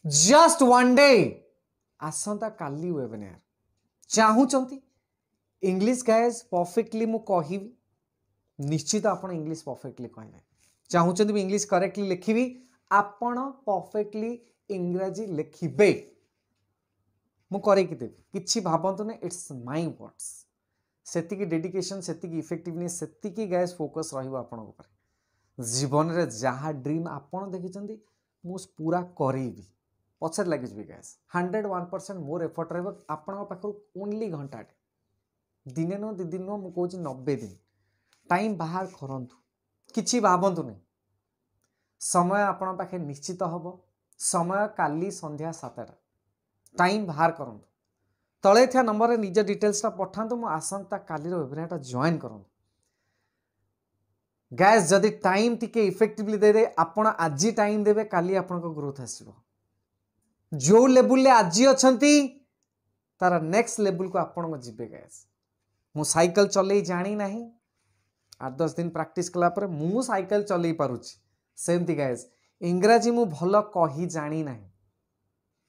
Just one day आसंता काली webinar चाहूचंती English guys perfectly मु कहिबी निश्चित आपण इंग्लिश परफेक्टली कहले चाहूचंती भी इंग्लिश करेक्टली लिखिबी आपण परफेक्टली इंग्रजी लिखिबे मु करे कि देबी किछि भाबंतु ने इट्स माय वर्ड्स सेतिकी डेडिकेशन सेतिकी इफेक्टिवनेस सेतिकी गाइस फोकस रहइबो आपण ऊपर जीवन रे जहा ड्रीम आपण देखिचंती मु पूरा करेबी पछर लगे जी गाइस 101% मोर एफर्ट रहिबो आपण पाखरु ओनली घंटाटे दिने न दिन न मु कहूची 90 दिन टाइम बाहर करंतु किछि भाबंतु नै समय आपण पाखे निश्चित हबो समय काली संध्या 7टा टाइम बाहर करंतु तळे थिया नंबर रे निज डिटेल्स ता पठांतु मु आसंता काली रो वेबिनार जॉइन करंतु गाइस जदि टाइम टिके इफेक्टिवली दे दे आपण आज टाइम देबे काली आपण को ग्रोथ आसीबो जो लेवल ले आज अछंती तार नेक्स्ट लेवल को आपण को जिबे गाइस मु साइकिल चलै जानी नाही 8-10 दिन प्रैक्टिस कला पर मु साइकिल चलै पारुची सेमती गाइस इंग्रजी मु भलो कहि जानी नाही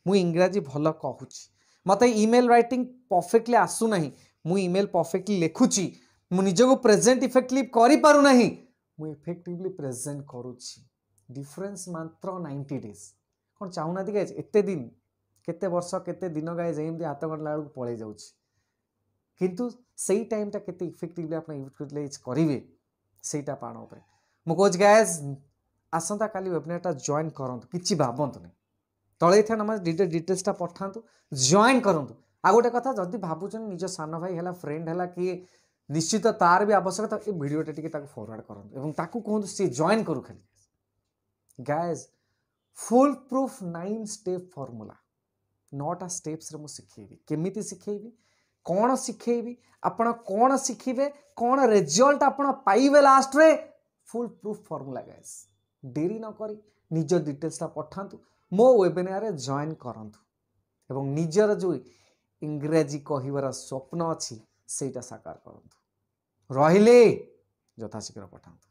मु इंग्रजी भलो कहूची मते ईमेल राइटिंग परफेक्टली आसु नाही मु ईमेल परफेक्टली लिखुची मु निजको प्रेजेंट इफेक्टिवली करि पारु नाही मु इफेक्टिवली प्रेजेंट करूची डिफरेंस मात्र 90 डेज कोन चाहुना दी गाइस एते दिन केते वर्ष केते दिन गाइस एमदी हाथ गणला को पळे जाउची किंतु सेही टाइम ता केते इफेक्टिवली आपण यूटिलाइज करिवे सेटा पाणो पे मु कोच गाइस आसंता काली वेबिनार ता जॉइन करंतु किछि भाबंतु नै तळे था नम डिटेल्स ता पठांतु जॉइन करंतु आ गोटे कथा जदी भाबुचन निज सान भाई हला फ्रेंड हला कि निश्चित तार भी आवश्यकता ए वीडियो टे टिके ताको फॉरवर्ड करंतु एवं ताकू कहंतु से जॉइन करू खाली guys full proof 9 step formula 9टा स्टेप्स रे मु सिखेबी केमिति सिखेबी कोन सिखेबी आपण कोन सिखिबे कोन रिजल्ट आपण पाइबे लास्ट रे फुल प्रूफ फॉर्मूला गाइस देरी न करी निज डिटेल्स ता पठांतु मो वेबिनार रे जॉइन करंतु एवं निजर जो इंग्रजी कहिबार स्वप्न अछि सेटा साकार करंतु रहिले यथाशीघ्र पठांतु।